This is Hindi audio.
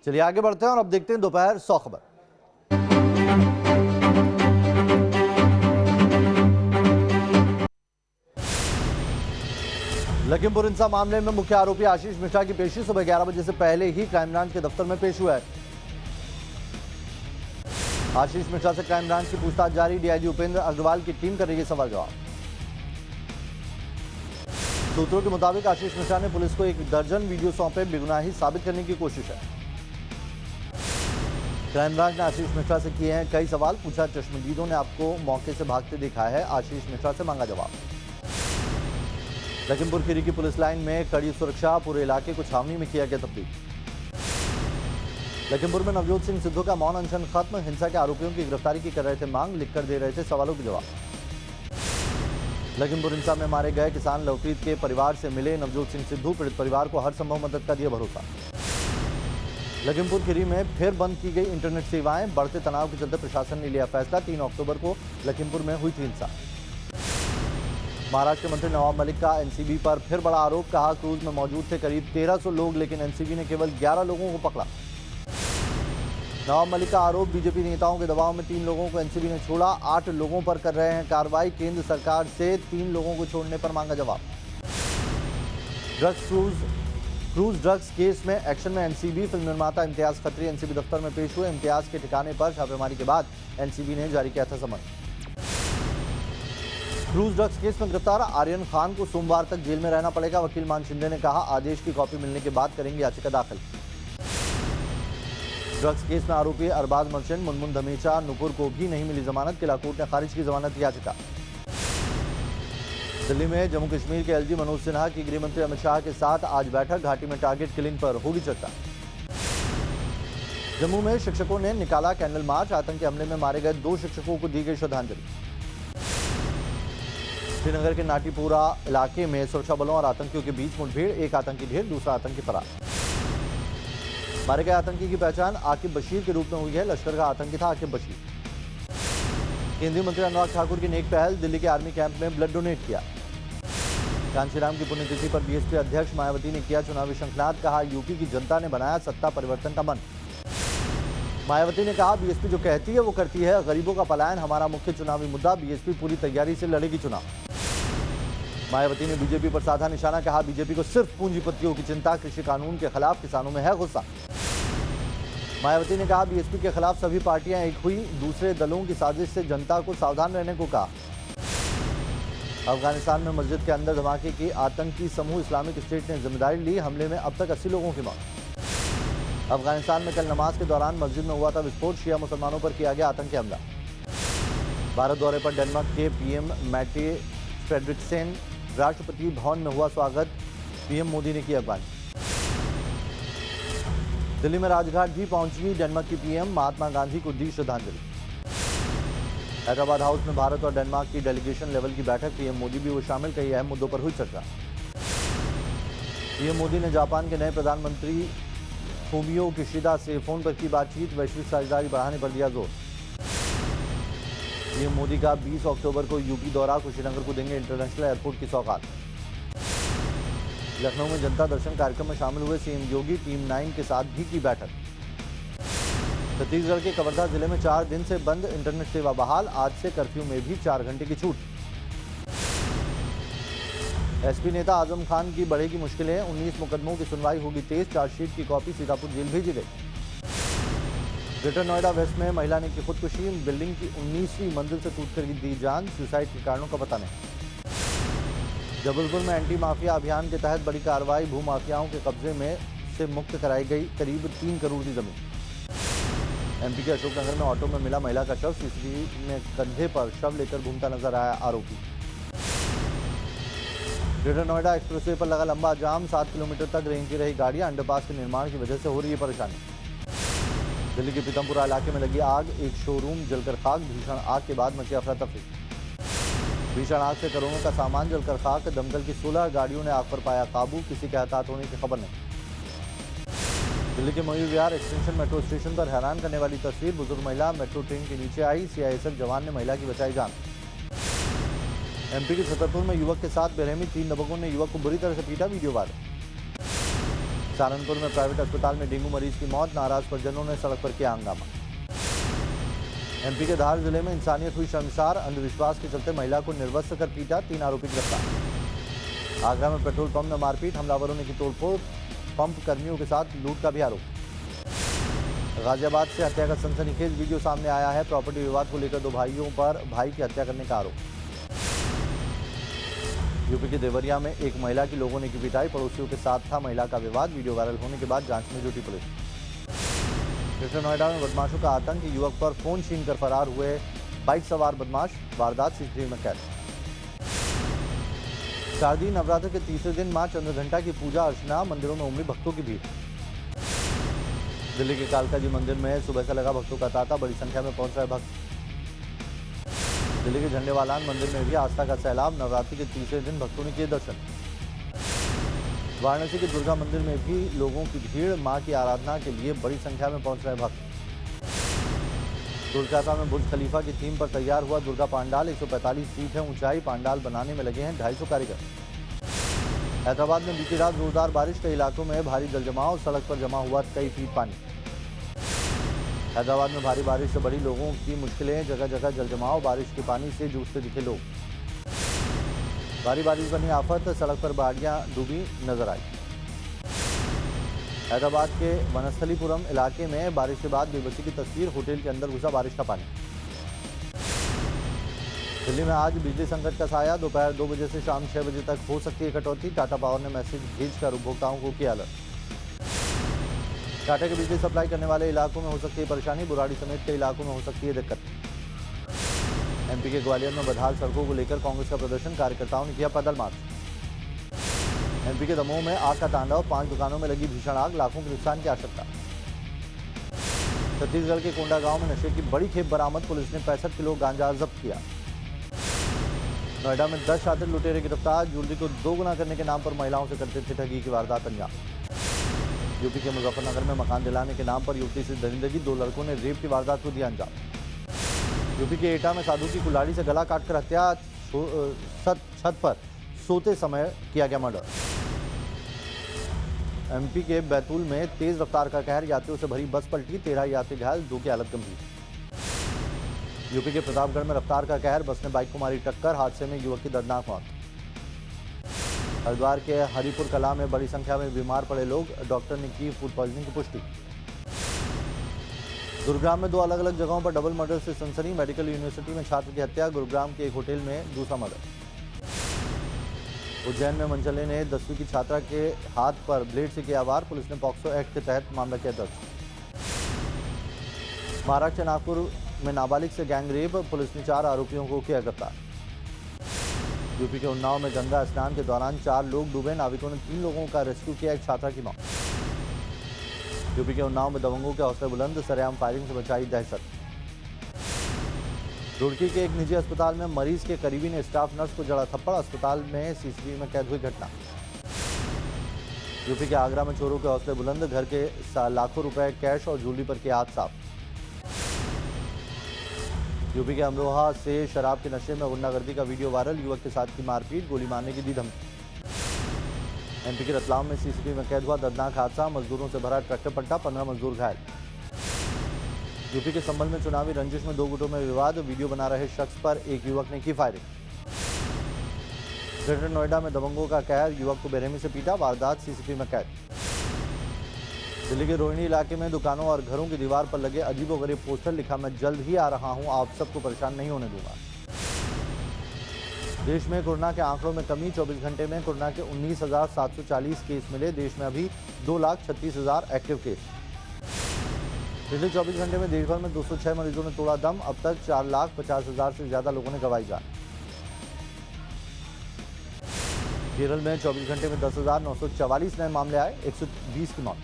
चलिए आगे बढ़ते हैं और अब देखते हैं दोपहर 100 खबर। लखीमपुर हिंसा मामले में मुख्य आरोपी आशीष मिश्रा की पेशी सुबह 11 बजे से पहले ही क्राइम ब्रांच के दफ्तर में पेश हुआ है। आशीष मिश्रा से क्राइम ब्रांच की पूछताछ जारी। डीआईजी उपेंद्र अग्रवाल की टीम कर रही है सवाल जवाब। सूत्रों के मुताबिक आशीष मिश्रा ने पुलिस को 1 दर्जन वीडियो सौंपे, बेगुनाही साबित करने की कोशिश है। क्राइम ब्रांच ने आशीष मिश्रा से किए हैं कई सवाल। पूछा, चश्मदीदों ने आपको मौके से भागते देखा है? आशीष मिश्रा से मांगा जवाब। लखीमपुर खीरी की पुलिस लाइन में कड़ी सुरक्षा, पूरे इलाके को छावनी में किया गया तब्दील। लखीमपुर में नवजोत सिंह सिद्धू का मौन अनशन खत्म। हिंसा के आरोपियों की गिरफ्तारी की कर रहे थे मांग, लिखकर दे रहे थे सवालों के जवाब। लखीमपुर हिंसा में मारे गए किसान लवप्रीत के परिवार से मिले नवजोत सिंह सिद्धू। पीड़ित परिवार को हर संभव मदद का दिया भरोसा। लखीमपुर खीरी में फिर बंद की गई इंटरनेट सेवाएं। बढ़ते तनाव के चलते प्रशासन ने लिया फैसला। 3 अक्टूबर को लखीमपुर में हुई थी हिंसा। महाराष्ट्र के मंत्री नवाब मलिक का एनसीबी पर फिर बड़ा आरोप। कहा, क्रूज में मौजूद थे करीब 1300 लोग, लेकिन एनसीबी ने केवल 11 लोगों को पकड़ा। नवाब मलिक का आरोप, बीजेपी नेताओं के दबाव में 3 लोगों को एनसीबी ने छोड़ा। 8 लोगों पर कर रहे हैं कार्रवाई। केंद्र सरकार से 3 लोगों को छोड़ने पर मांगा जवाब। क्रूज ड्रग्स केस में एक्शन में एनसीबी। फिल्म निर्माता इम्तियाज खत्री एनसीबी दफ्तर में पेश हुए। इम्तियाज के ठिकाने पर छापेमारी के बाद एनसीबी ने जारी किया था समन। क्रूज ड्रग्स केस में गिरफ्तार आर्यन खान को सोमवार तक जेल में रहना पड़ेगा। वकील मान शिंदे ने कहा, आदेश की कॉपी मिलने के बाद करेंगे याचिका दाखिल। ड्रग्स केस में आरोपी अरबाज मर्चेंट, मुनमुन धमेचा, नुपुर को भी नहीं मिली जमानत। किला कोर्ट ने खारिज की जमानत याचिका। दिल्ली में जम्मू कश्मीर के एलजी मनोज सिन्हा की गृह मंत्री अमित शाह के साथ आज बैठक। घाटी में टारगेट किलिंग पर होगी चर्चा। जम्मू में शिक्षकों ने निकाला कैंडल मार्च। आतंकी हमले में मारे गए 2 शिक्षकों को दी गई श्रद्धांजलि। श्रीनगर के नाटीपुरा इलाके में सुरक्षा बलों और आतंकियों के बीच मुठभेड़। 1 आतंकी ढेर, दूसरा आतंकी फरार। मारे गए आतंकी की पहचान आकिब बशीर के रूप में हुई है। लश्कर का आतंकी था आकिब बशीर। केंद्रीय मंत्री अनुराग ठाकुर की नेक पहल, दिल्ली के आर्मी कैंप में ब्लड डोनेट किया। कांशीराम की पुण्यतिथि पर बीएसपी अध्यक्ष मायावती ने किया चुनावी शंखनाद। कहा, यूपी की जनता ने बनाया सत्ता परिवर्तन का मन। मायावती ने कहा, बीएसपी जो कहती है वो करती है। गरीबों का पलायन हमारा मुख्य चुनावी मुद्दा। बीएसपी पूरी तैयारी से लड़ेगी चुनाव। मायावती ने बीजेपी पर साधा निशाना। कहा, बीजेपी को सिर्फ पूंजीपतियों की चिंता। कृषि कानून के खिलाफ किसानों में है गुस्सा। मायावती ने कहा, बीएसपी के खिलाफ सभी पार्टियां एक हुई। दूसरे दलों की साजिश से जनता को सावधान रहने को कहा। अफगानिस्तान में मस्जिद के अंदर धमाके की आतंकी समूह इस्लामिक स्टेट ने जिम्मेदारी ली। हमले में अब तक 80 लोगों की मौत। अफगानिस्तान में कल नमाज के दौरान मस्जिद में हुआ था विस्फोट। शिया मुसलमानों पर किया गया आतंकी हमला। भारत दौरे पर डेनमार्क के पीएम मैटे फ्रेडरिक्सेन। राष्ट्रपति भवन में हुआ स्वागत। पीएम मोदी ने किया अगवानी। दिल्ली में राजघाट भी पहुंची डेनमार्क की पीएम। महात्मा गांधी को दी श्रद्धांजलि। हैदराबाद हाउस में भारत और डेनमार्क की डेलीगेशन लेवल की बैठक। पीएम मोदी भी वो शामिल। कई अहम मुद्दों पर हुई चर्चा। पीएम मोदी ने जापान के नए प्रधानमंत्री फूमियो किशिदा से फोन पर की बातचीत। वैश्विक साझेदारी बढ़ाने पर दिया जोर। पीएम मोदी का 20 अक्टूबर को यूपी दौरा। कुशीनगर को देंगे इंटरनेशनल एयरपोर्ट की सौगात। लखनऊ में जनता दर्शन कार्यक्रम में शामिल हुए सीएम योगी। टीम 9 के साथ भी की बैठक। छत्तीसगढ़ के कवर्धा जिले में 4 दिन से बंद इंटरनेट सेवा बहाल। आज से कर्फ्यू में भी 4 घंटे की छूट। एसपी नेता आजम खान की बढ़ेगी मुश्किलें। 19 मुकदमों की सुनवाई होगी तेज। चार्जशीट की कॉपी सीतापुर जेल भेजी गई। ग्रेटर नोएडा वेस्ट में महिला ने की खुदकुशी। बिल्डिंग की 19वीं मंजिल से कूदकर दी जान। सुसाइड के कारणों का पता नहीं। जबलपुर में एंटी माफिया अभियान के तहत बड़ी कार्रवाई। भूमाफियाओं के कब्जे में से मुक्त कराई गई करीब 3 करोड़ की जमीन। एमपी के अशोकनगर में ऑटो में मिला महिला का शव। सीसीटीवी में कंधे पर शव लेकर घूमता नजर आया आरोपी। ग्रेटर नोएडा एक्सप्रेसवे पर लगा लंबा जाम। 7 किलोमीटर तक रेंगती रही गाड़ियां। अंडरपास के निर्माण की वजह से हो रही है परेशानी। दिल्ली के पीतमपुरा इलाके में लगी आग। एक शोरूम जलकर खाक। भीषण आग के बाद मची अफरा तफरी। भीषण आग से करोड़ों का सामान जलकर खाक। दमकल की 16 गाड़ियों ने आग पर पाया काबू। किसी के हताहत होने की खबर नहीं। दिल्ली के Mayur Vihar extension metro station पर हैरान करने वाली तस्वीर। बुजुर्ग महिला मेट्रो ट्रेन के नीचे आई। सीआईएसएफ जवान ने महिला की बचाई जान। एमपी के छतरपुर में युवक के साथ बेरहमी। 3 दबंगों ने युवक को बुरी तरह से पीटा। Video viral. सहारनपुर में प्राइवेट अस्पताल में डेंगू मरीज की मौत, नाराज परिजनों ने सड़क पर किया हंगामा। एमपी के धार जिले में इंसानियत हुई शर्मसार, अंधविश्वास के चलते महिला को निर्वस्त्र कर पीटा, 3 आरोपी गिरफ्तार। आगरा में पेट्रोल पंप में मारपीट, हमलावरों ने की तोड़फोड़, पंप कर्मियों के साथ लूट का भी आरोप। गाजियाबाद से हत्या का सनसनीखेज वीडियो सामने आया है, प्रॉपर्टी विवाद को लेकर 2 भाइयों पर भाई की हत्या करने का आरोप। यूपी के देवरिया में एक महिला की लोगों ने की पिटाई, पड़ोसियों के साथ था महिला का विवाद, वीडियो वायरल होने के बाद जांच में जुटी पुलिस। ग्रेटर नोएडा में बदमाशों का आतंक, युवक पर फोन छीनकर फरार हुए बाइक सवार बदमाश, वारदात सीसीटीवी में कैद। शारदीय नवरात्र के तीसरे दिन मां चंद्रघंटा की पूजा अर्चना, मंदिरों में उमड़ी भक्तों की भीड़। दिल्ली के कालका जी मंदिर में सुबह से लगा भक्तों का तांता, बड़ी संख्या में पहुंच रहे भक्त। दिल्ली के झंडेवालान मंदिर में भी आस्था का सैलाब, नवरात्रि के तीसरे दिन भक्तों ने किए दर्शन। वाराणसी के दुर्गा मंदिर में भी लोगों की भीड़, मां की आराधना के लिए बड़ी संख्या में पहुंच रहे भक्त। कोलकाता में बुर्ज खलीफा की थीम पर तैयार हुआ दुर्गा पांडाल, 145 फीट है ऊंचाई, पांडाल बनाने में लगे हैं 250 कारीगर। हैदराबाद में बीती रात जोरदार बारिश, कई इलाकों में भारी जलजमाव, सड़क पर जमा हुआ कई फीट पानी। हैदराबाद में भारी बारिश से बढ़ी लोगों की मुश्किलें, जगह जगह जलजमाव, बारिश के पानी से जूझते दिखे लोग। भारी बारिश बनी आफत, सड़क पर बाड़ियां डूबी नजर आई। हैदराबाद के वनस्थलीपुरम इलाके में बारिश के बाद बेबसी की तस्वीर, होटल के अंदर घुसा बारिश का पानी। दिल्ली में आज बिजली संकट का साया, दोपहर 2 बजे से शाम 6 बजे तक हो सकती है कटौती, टाटा पावर ने मैसेज भेजकर उपभोक्ताओं को किया अलर्ट। टाटा के बिजली सप्लाई करने वाले इलाकों में हो सकती है परेशानी, बुराड़ी समेत कई इलाकों में हो सकती है दिक्कत। एमपी के ग्वालियर में बदहाल सड़कों को लेकर कांग्रेस का प्रदर्शन, कार्यकर्ताओं ने किया पैदल मार्च। एमपी के दमोह में आग का तांडव, 5 दुकानों में लगी भीषण आग, लाखों के नुकसान की आशंका। छत्तीसगढ़ के कोंडा गांव में नशे की बड़ी खेप बरामद, पुलिस ने 65 किलो गांजा जब्त किया। नोएडा में 10 शातिर लुटेरे गिरफ्तार, ज्वेलरी को 2 गुना करने के नाम पर महिलाओं से करते थे ठगी की वारदात अंजाम। यूपी के मुजफ्फरनगर में मकान दिलाने के नाम पर युवती से दरिंदगी, 2 लड़कों ने रेप की वारदात को दिया अंजाम। यूपी के एटा में साधु की कुल्हाड़ी से गला काटकर हत्या, छत पर सोते समय किया गया मर्डर। एमपी के बैतूल में तेज रफ्तार का कहर, यात्रियों से भरी बस पलटी, 13 यात्री घायल, 2 की हालत गंभीर। यूपी के प्रतापगढ़ में रफ्तार का कहर, बस ने बाइक को मारी टक्कर, हादसे में युवक की दर्दनाक मौत। हरिद्वार के हरिपुर कला में बड़ी संख्या में बीमार पड़े लोग, डॉक्टर ने की फूड पॉइजनिंग की पुष्टि। गुरुग्राम में 2 अलग अलग जगहों पर डबल मर्डर से सनसनी, मेडिकल यूनिवर्सिटी में छात्र की हत्या, गुरुग्राम के एक होटल में दूसरा मर्डर। उज्जैन में मनचले ने 10वीं की छात्रा के हाथ पर ब्लेड से किया वार, पुलिस ने पॉक्सो एक्ट के तहत मामला किया दर्ज। महाराष्ट्र के नागपुर में नाबालिग से गैंग रेप, पुलिस ने 4 आरोपियों को किया गिरफ्तार। यूपी के उन्नाव में गंगा स्नान के दौरान 4 लोग डूबे, नाविकों ने 3 लोगों का रेस्क्यू किया, एक छात्रा की मौत। यूपी के उन्नाव में दबंगों के हौसले बुलंद, सरेआम फायरिंग से बचाई दहशत। रुड़की के एक निजी अस्पताल में मरीज के करीबी ने स्टाफ नर्स को जड़ा थप्पड़, अस्पताल में सीसीटीवी में कैद हुई घटना। यूपी के आगरा में चोरों के हौसले बुलंद, घर के लाखों रुपए कैश और ज्वेलरी पर किया हाथ साफ। यूपी के अमरोहा से शराब के नशे में गुंडागर्दी का वीडियो वायरल, युवक के साथ की मारपीट, गोली मारने की दी धमकी। एमपी के रतलाम में सीसीटीवी में कैद हुआ दर्दनाक हादसा, मजदूरों से भरा ट्रैक्टर पलटा, 15 मजदूर घायल। यूपी के संभल में चुनावी रंजिश में 2 गुटों में विवाद, वीडियो बना रहे शख्स पर एक युवक ने की फायरिंग। ग्रेटर नोएडा में दबंगों का कहर, युवक को बेरहमी से पीटा, वारदात सीसीटीवी में कैद। दिल्ली के रोहिणी इलाके में दुकानों और घरों की दीवार पर लगे अजीबोगरीब पोस्टर, लिखा मैं जल्द ही आ रहा हूं, आप सबको परेशान नहीं होने दूंगा। देश में कोरोना के आंकड़ों में कमी, 24 घंटे में कोरोना के 19,740 केस मिले, देश में अभी 2,36,000 एक्टिव केस। पिछले 24 घंटे में देश भर में 206 मरीजों ने तोड़ा दम, अब तक 4,50,000 से ज्यादा लोगों ने गंवाई जान। केरल में 24 घंटे में 10,944 नए मामले आए, 120 की मौत।